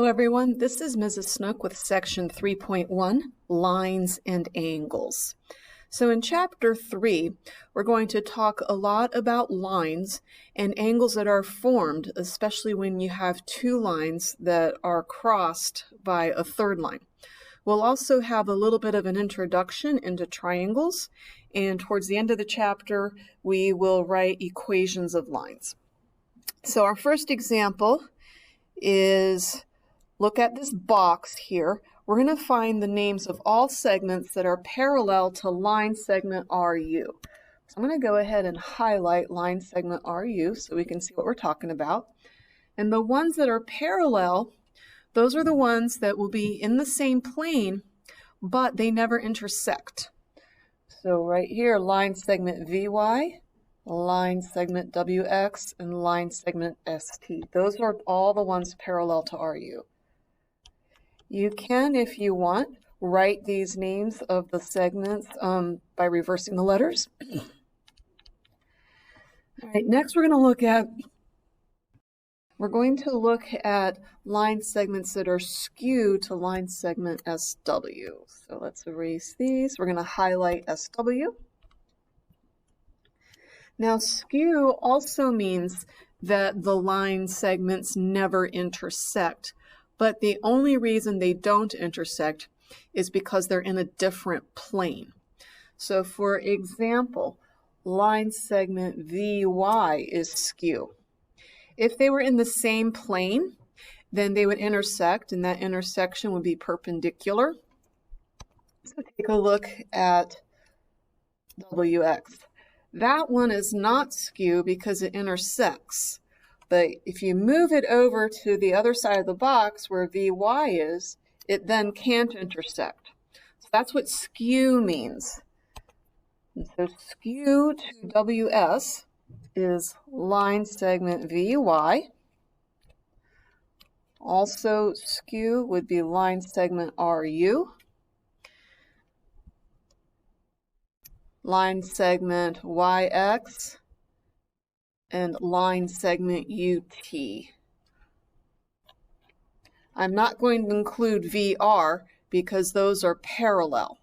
everyone, this is Mrs. Snook with section 3.1, Lines and Angles. So in chapter 3, we're going to talk a lot about lines and angles that are formed, especially when you have two lines that are crossed by a third line. We'll also have a little bit of an introduction into triangles, and towards the end of the chapter, we will write equations of lines. So our first example is, look at this box here. We're going to find the names of all segments that are parallel to line segment RU. So I'm going to go ahead and highlight line segment RU so we can see what we're talking about. And the ones that are parallel, those are the ones that will be in the same plane, but they never intersect. So right here, line segment VY, line segment WX, and line segment ST. Those are all the ones parallel to RU. You can, if you want, write these names of the segments by reversing the letters. All right, next we're going to look at line segments that are skewed to line segment SW. So let's erase these. We're going to highlight SW. Now, skew also means that the line segments never intersect, but the only reason they don't intersect is because they're in a different plane. So for example, line segment VY is skew. If they were in the same plane, then they would intersect, and that intersection would be perpendicular. So take a look at WX. That one is not skew because it intersects. But if you move it over to the other side of the box where VY is, it then can't intersect. So that's what skew means. And so skew to WS is line segment VY. Also skew would be line segment RU. Line segment YX. And line segment UT. I'm not going to include VR because those are parallel.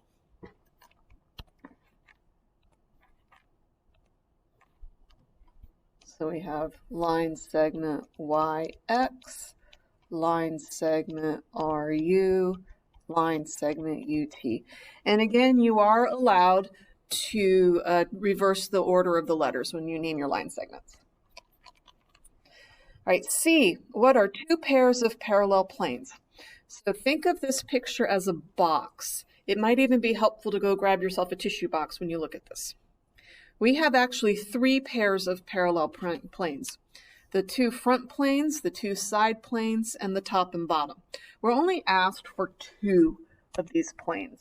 So we have line segment YX, line segment RU, line segment UT. And again, you are allowed to reverse the order of the letters when you name your line segments. All right, C, what are two pairs of parallel planes? So think of this picture as a box. It might even be helpful to go grab yourself a tissue box when you look at this. We have actually three pairs of parallel planes. The two front planes, the two side planes, and the top and bottom. We're only asked for two of these planes.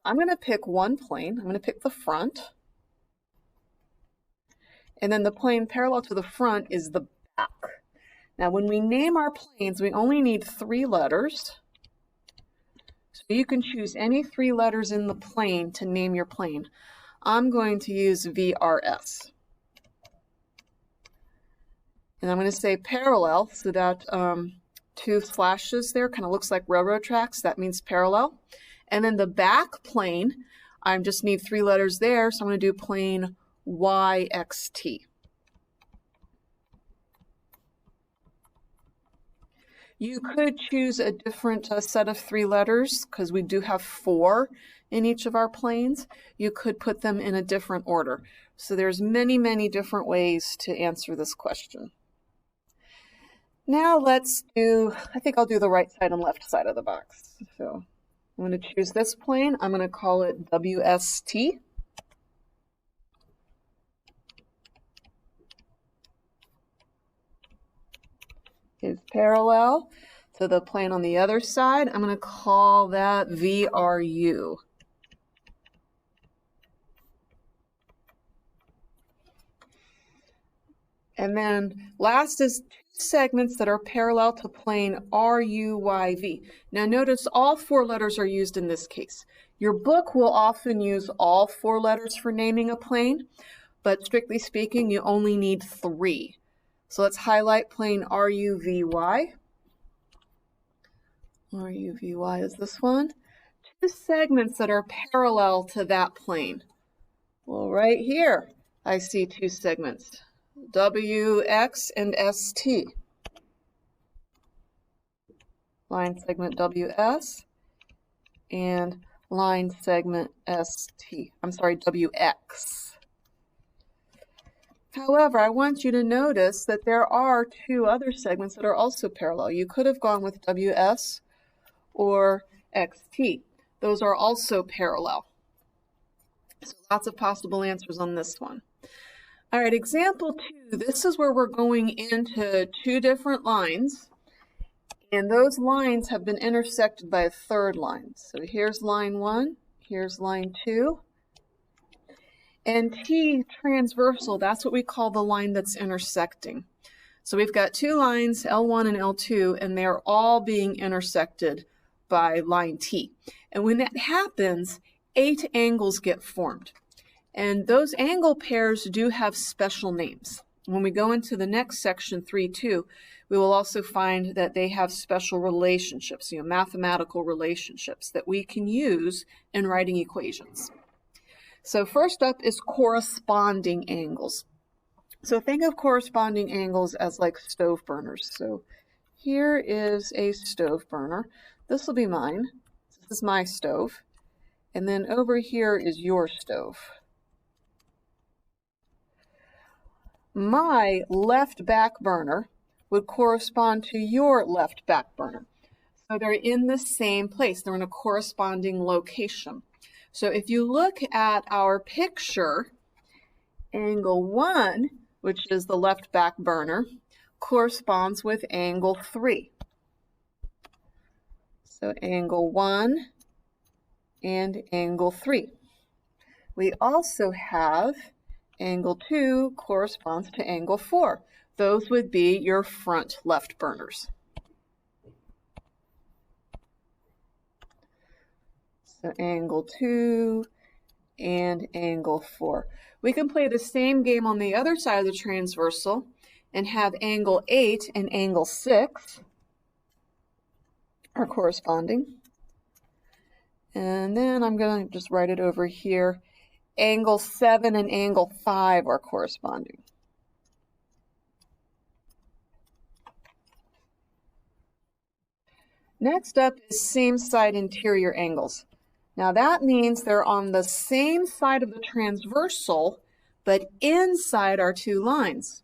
I'm going to pick one plane. I'm going to pick the front. And then the plane parallel to the front is the back. Now, when we name our planes, we only need three letters. So you can choose any three letters in the plane to name your plane. I'm going to use VRS. And I'm going to say parallel, so that two slashes there kind of looks like railroad tracks. That means parallel. And then the back plane, I just need three letters there, so I'm going to do plane YXT. You could choose a different set of three letters because we do have four in each of our planes. You could put them in a different order. So there's many, many different ways to answer this question. Now let's do, I think I'll do the right side and left side of the box. So I'm going to choose this plane. I'm going to call it WST. Is parallel to the plane on the other side. I'm going to call that VRU. And then last is two segments that are parallel to plane RUYV. Now notice all four letters are used in this case. Your book will often use all four letters for naming a plane, but strictly speaking, you only need three. So let's highlight plane RUVY. or UVY is this one, two segments that are parallel to that plane. Well, right here, I see two segments, WX and ST. Line segment WS and line segment WX. However, I want you to notice that there are two other segments that are also parallel. You could have gone with WS or XT. Those are also parallel. So lots of possible answers on this one. All right, example 2. This is where we're going into two different lines, and those lines have been intersected by a third line. So here's line 1, here's line 2. And T transversal, that's what we call the line that's intersecting. So we've got two lines, L1 and L2, and they're all being intersected by line T. And when that happens, 8 angles get formed. And those angle pairs do have special names. When we go into the next section, 3.2, we will also find that they have special relationships, mathematical relationships that we can use in writing equations. So first up is corresponding angles. So think of corresponding angles as like stove burners. So here is a stove burner. This will be mine. This is my stove. And then over here is your stove. My left back burner would correspond to your left back burner. So they're in the same place. They're in a corresponding location. So if you look at our picture, angle 1, which is the left back burner, corresponds with angle 3. So angle 1 and angle 3. We also have angle 2 corresponds to angle 4. Those would be your front left burners. So angle 2 and angle 4. We can play the same game on the other side of the transversal and have angle 8 and angle 6 are corresponding. And then I'm going to just write it over here. Angle 7 and angle 5 are corresponding. Next up is same side interior angles. Now that means they're on the same side of the transversal, but inside our two lines.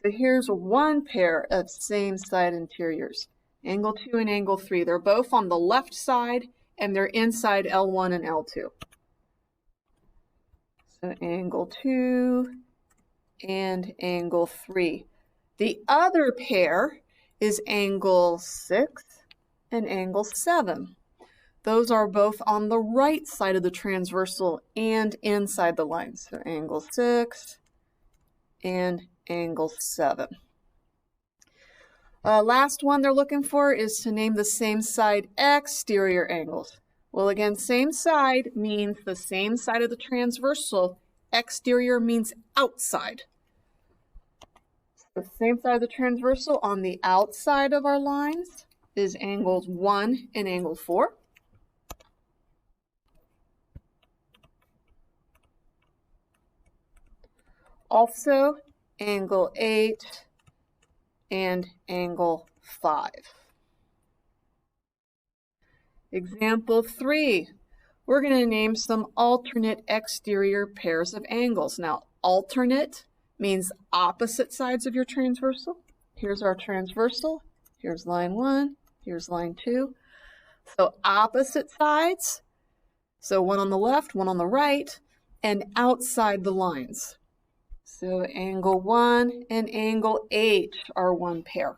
So here's one pair of same side interiors, angle 2 and angle 3. They're both on the left side and they're inside L1 and L2. So angle 2 and angle 3. The other pair is angle 6 and angle 7. Those are both on the right side of the transversal and inside the line. So angle 6 and angle 7. Last one they're looking for is to name the same side exterior angles. Well, again, same side means the same side of the transversal. Exterior means outside. The same side of the transversal on the outside of our lines is angles 1 and angle 4. Also, angle 8 and angle 5. Example 3. We're going to name some alternate exterior pairs of angles. Now, alternate means opposite sides of your transversal. Here's our transversal. Here's line 1. Here's line 2. So opposite sides. So one on the left, one on the right, and outside the lines. So angle 1 and angle 8 are one pair.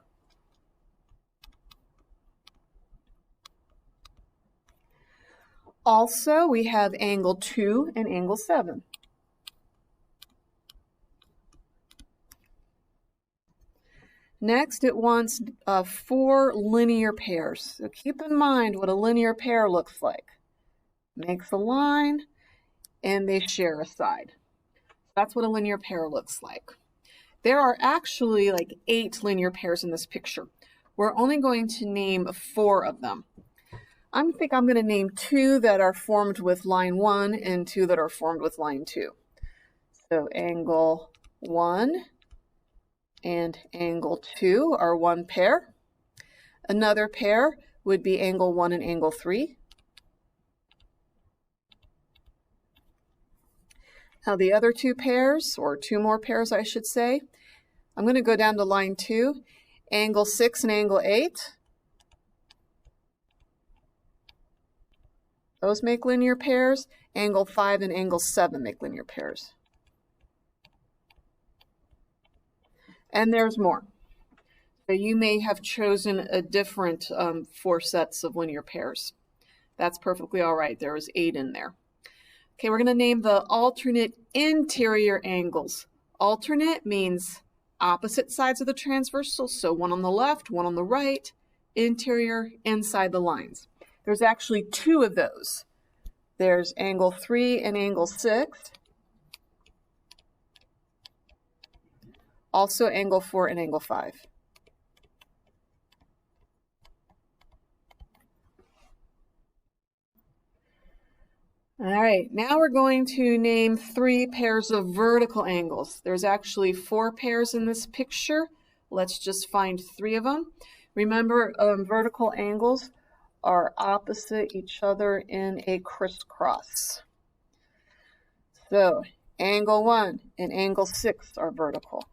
Also, we have angle 2 and angle 7. Next, it wants 4 linear pairs. So keep in mind what a linear pair looks like. Makes a line, and they share a side. That's what a linear pair looks like. There are actually like 8 linear pairs in this picture. we're only going to name 4 of them. I think I'm going to name 2 that are formed with line 1 and 2 that are formed with line 2. So angle 1 and angle 2 are one pair. Another pair would be angle 1 and angle 3. Now the other 2 pairs, or 2 more pairs I should say, I'm going to go down to line 2, angle 6 and angle 8. Those make linear pairs. Angle 5 and angle 7 make linear pairs. And there's more. So you may have chosen a different 4 sets of linear pairs. That's perfectly all right. There was 8 in there. Okay, we're going to name the alternate interior angles. Alternate means opposite sides of the transversal, so one on the left, one on the right, interior, inside the lines. There's actually 2 of those. There's angle 3 and angle 6. Also angle 4 and angle 5. All right, now we're going to name 3 pairs of vertical angles. There's actually 4 pairs in this picture. Let's just find 3 of them. Remember, vertical angles are opposite each other in a crisscross. So angle 1 and angle 6 are vertical.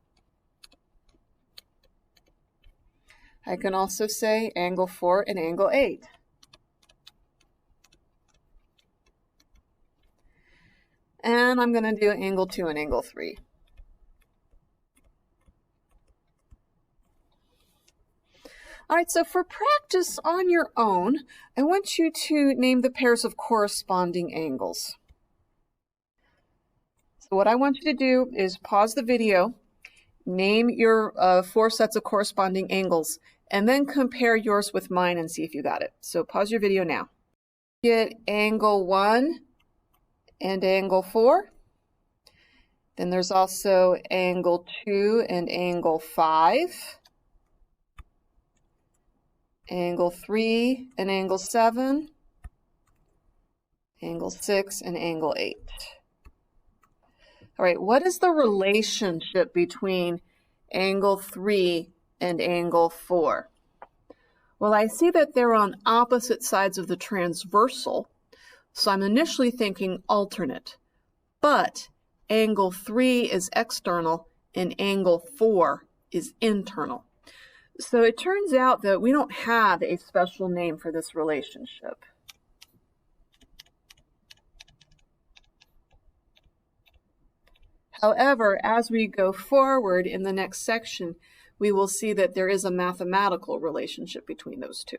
I can also say angle 4 and angle 8. And I'm going to do angle 2 and angle 3. All right, so for practice on your own, I want you to name the pairs of corresponding angles. So what I want you to do is pause the video, name your 4 sets of corresponding angles, and then compare yours with mine and see if you got it. So pause your video now. Get angle 1 and angle 4. Then there's also angle 2 and angle 5. Angle 3 and angle 7. Angle 6 and angle 8. All right, what is the relationship between angle 3 and angle 4? Well, I see that they're on opposite sides of the transversal, so I'm initially thinking alternate. But angle 3 is external and angle 4 is internal. So it turns out that we don't have a special name for this relationship. However, as we go forward in the next section, we will see that there is a mathematical relationship between those 2.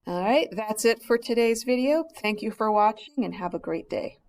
All right, that's it for today's video. Thank you for watching and have a great day.